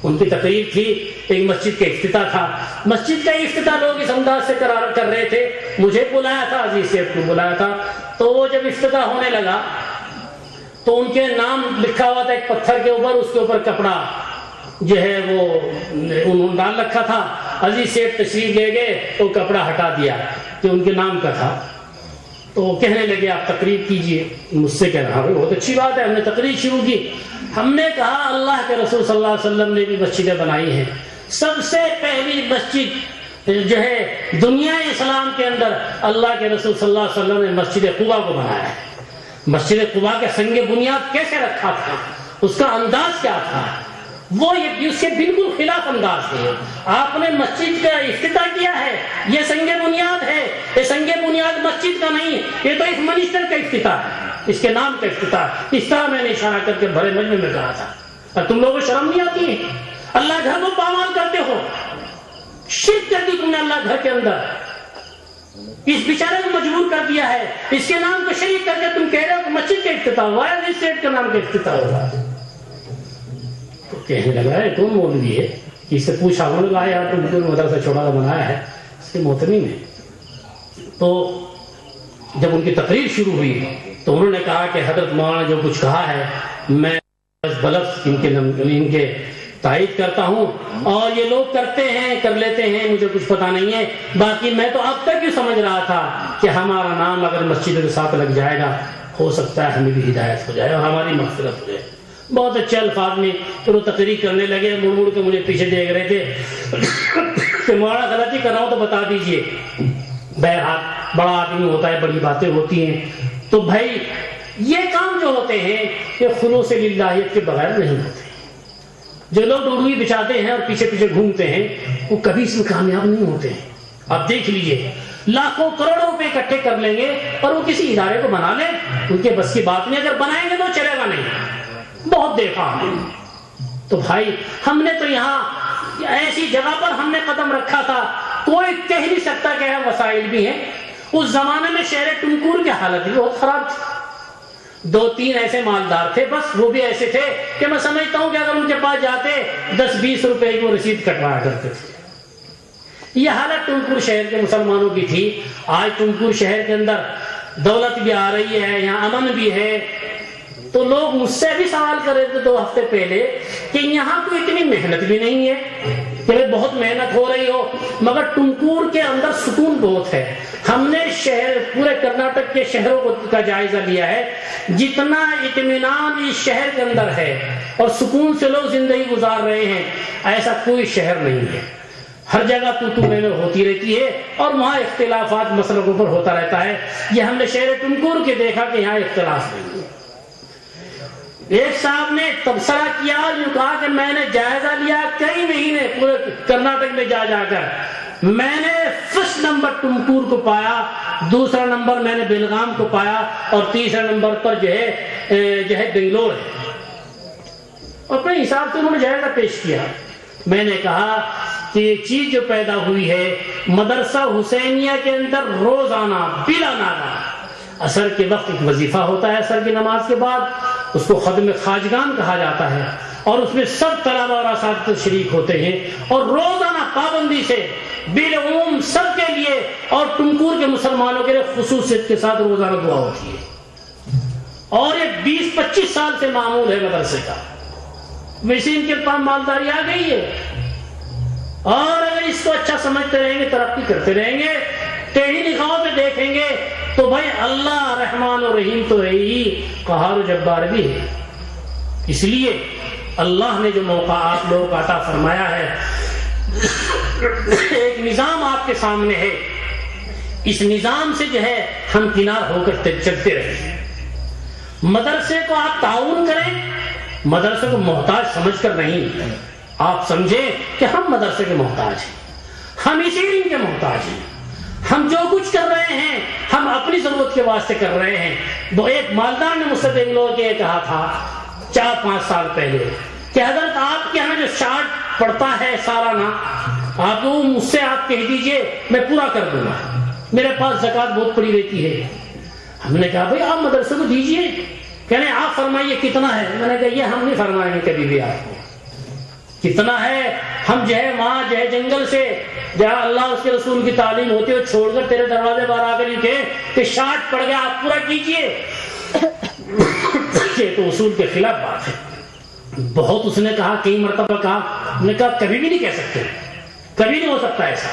ان کی تقریر تھی، ایک مسجد کا افتتاح تھا، مسجد کا افتتاح لوگ اس انداز سے کر رہے تھے، مجھے بلایا تھا، عزیز صاحب کو بلایا تھا، تو وہ جب افتتاح ہونے لگا تو ان کے نام لکھا ہوا تھا ایک پتھر کے اوپر، اس کے اوپر کپڑا جو ہے وہ انہوں نے ڈال رکھا تھا، عزیز صاحب تشریف لے گئے تو کپڑا ہٹا دیا کہ ان کے نام کا تھا، تو کہنے لگے آپ تقریر کیجئے، مجھ سے کہہ رہا بہت اچھی بات ہے، ہم نے تقریر شروع کی، ہم نے کہا اللہ کے رسول صلی اللہ علیہ وسلم نے بھی مسجدیں بنائی ہیں، سب سے پہلی مسجد جو ہے دنیا اسلام کے اندر اللہ کے رسول صلی اللہ علیہ وسلم نے مسجد قباء کو بنایا ہے۔ مسجد قباء کے سنگ بنیاد کیسے رکھا تھا، اس کا انداز کیا تھا، وہ اس کے بالکل خلاف انداز ہے۔ آپ نے مسجد کا افتتاح کیا ہے، یہ سنگ بنیاد ہے، یہ سنگ بنیاد مسجد کا نہیں، یہ تو ایک منسٹر کا افتتاح ہے، اس کے نام کا افتتاح۔ اس طرح میں نے اشارہ کر کے بڑے مجمع میں کہا تھا، اور تم لوگوں کو شرم نہیں آتی ہے؟ اللہ گھر کو پامال کرتے ہو، شرک کر دی تم نے اللہ گھر کے اندر، اس بیچارے کو مجبور کر دیا ہے، اس کے نام کو شریک کر کے تم کہہ رہے ہو کہ مسجد کا افتتاح ہوا ہے، اسٹیٹ کے نام کا افتتاح ہوا ہے۔ تو کہنے لگا ہے کون مولوی ہے، اس سے پوچھا، انہوں نے کہا یار تم کو مدرسہ چھوٹا سا بنایا ہے اس کے محتمی میں۔ تو جب ان کی تقریر شروع ہوئی تو انہوں نے کہا کہ حضرت مولانا نے جو کچھ کہا ہے میں بلفظ ان کے تائید کرتا ہوں، اور یہ لوگ کرتے ہیں کر لیتے ہیں، مجھے کچھ پتا نہیں ہے، باقی میں تو اب تک ہی سمجھ رہا تھا کہ ہمارا نام اگر مسجد کے ساتھ لگ جائے گا ہو سکتا ہے ہمیں بھی ہدایت ہو جائے اور ہماری مغفرت ہو جائے۔ بہت اچھے الفاظ میں پھر وہ تقریر کرنے لگے، مڑ مڑ کے مجھے پیچھے دیکھ رہے تھے کہ مولانا غلطی کر رہا ہوں تو بتا دیجئے، بہرحال بڑا آدمی ہوتا ہے، بڑی باتیں ہوتی ہیں، تو بھائی یہ کام جو ہوتے ہیں یہ خلوص للہیت کے بغیر نہیں ہوتے۔ جو لوگ ڈوڈوئی بچاتے ہیں اور پیچھے پیچھے گھومتے ہیں وہ کبھی اس میں کامیاب نہیں ہوتے ہیں۔ آپ دیکھ لیجئے، لاکھوں کروڑوں روپے اکٹھے کر لیں گے اور وہ کسی ادارے کو بنا لیں، ان کے بس کی بات نہیں، اگر بنائیں گے تو چلے گا نہیں، بہت دیکھا ہم نے۔ تو بھائی ہم نے تو یہاں ایسی جگہ پر ہم نے قدم رکھا تھا، کوئی کہہ نہیں سکتا کہ یہاں وسائل بھی ہیں۔ اس زمانے میں شہر ٹمکور کی حالت بھی بہت خراب تھی، 2-3 ایسے مالدار تھے، بس وہ بھی ایسے تھے کہ میں سمجھتا ہوں کہ اگر ان کے پاس جاتے 10-20 روپے کی وہ رسید کٹوایا کرتے تھے۔ یہ حالت ٹمکور شہر کے مسلمانوں کی تھی۔ آج ٹمکور شہر کے اندر دولت بھی آ رہی ہے، یہاں امن بھی ہے، تو لوگ مجھ سے بھی سوال کر رہے تھے 2 ہفتے پہلے کہ یہاں کوئی اتنی محنت بھی نہیں ہے کہ بہت محنت ہو رہی ہو، مگر ٹمکور کے اندر سکون بہت ہے۔ ہم نے شہر پورے کرناٹک کے شہروں کا جائزہ لیا ہے، جتنا اطمینان اس شہر کے اندر ہے اور سکون سے لوگ زندگی گزار رہے ہیں، ایسا کوئی شہر نہیں ہے۔ ہر جگہ تو میں ہوتی رہتی ہے اور وہاں اختلافات مسلکوں پر ہوتا رہتا ہے۔ یہ ہم نے شہر ٹمکور کے دیکھا کہ یہاں اختلاف نہیں ہے۔ ایک صاحب نے تبصرہ کیا، جو کہا کہ میں نے جائزہ لیا کئی مہینے پورے کرناٹک میں جا کر، میں نے فرسٹ نمبر ٹمکور کو پایا، دوسرا نمبر میں نے بیلگام کو پایا، اور تیسرا نمبر پر جو ہے بنگلور ہے۔ اپنے حساب سے انہوں نے جائزہ پیش کیا۔ میں نے کہا کہ یہ چیز جو پیدا ہوئی ہے مدرسہ حسینیہ کے اندر روزانہ بلا ناغہ عصر کے وقت ایک وظیفہ ہوتا ہے، عصر کی نماز کے بعد، اس کو خدم خواجگان کہا جاتا ہے، اور اس میں سب طلبہ اور اساتذہ شریک ہوتے ہیں، اور روزانہ پابندی سے بالعموم سب کے لیے اور ٹمکور کے مسلمانوں کے لیے خصوصیت کے ساتھ روزانہ دعا ہوتی ہے، اور یہ 20-25 سال سے معمول ہے مدرسے کا۔ ویسے ان کے پاس مالداری آ گئی ہے، اور اگر اس کو اچھا سمجھتے رہیں گے، ترقی کرتے رہیں گے، ٹیڑھی نگاہوں پہ دیکھیں گے، تو بھائی اللہ رحمان و رحیم تو ہے ہی، قہار و جبار بھی ہے۔ اس لیے اللہ نے جو موقع آپ لوگوں کو عطا فرمایا ہے، ایک نظام آپ کے سامنے ہے، اس نظام سے جو ہے ہم کنار ہو کر چلتے رہیں۔ مدرسے کو آپ تعاون کریں، مدرسے کو محتاج سمجھ کر نہیں، آپ سمجھیں کہ ہم مدرسے کے محتاج ہیں، ہم اسی علم کے محتاج ہیں، ہم جو کچھ کر رہے ہیں ہم اپنی ضرورت کے واسطے کر رہے ہیں۔ وہ ایک مالدار نے مجھ سے بنگلور کے کہا تھا 4-5 سال پہلے کہ حضرت آپ کے یہاں جو شارٹ پڑتا ہے سالانہ، آپ کو مجھ سے آپ کہہ دیجئے میں پورا کر دوں گا، میرے پاس زکوٰۃ بہت پڑی رہتی ہے۔ ہم نے کہا بھائی آپ مدرسے کو دیجئے، کہنے آپ فرمائیے کتنا ہے؟ میں نے کہا یہ ہم نہیں فرمائیں گے کبھی بھی آپ کو، کتنا ہے ہم جو ہے وہاں جو ہے جنگل سے جہاں اللہ اس کے رسول کی تعلیم ہوتی ہے چھوڑ کر تیرے دروازے باہر آ کر یہ کہے کہ شارٹ پڑ گیا آپ پورا کیجئے، یہ تو اصول کے خلاف بات ہے۔ بہت اس نے کہا، کئی مرتبہ کہا، نے کہا کبھی بھی نہیں کہہ سکتے، کبھی نہیں ہو سکتا ایسا۔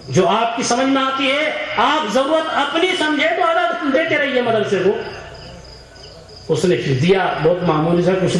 جو آپ کی سمجھ میں آتی ہے آپ ضرورت اپنی سمجھے تو آدھا دیتے رہیے مدرسے کو۔ اس نے پھر دیا، بہت معمولی سا کچھ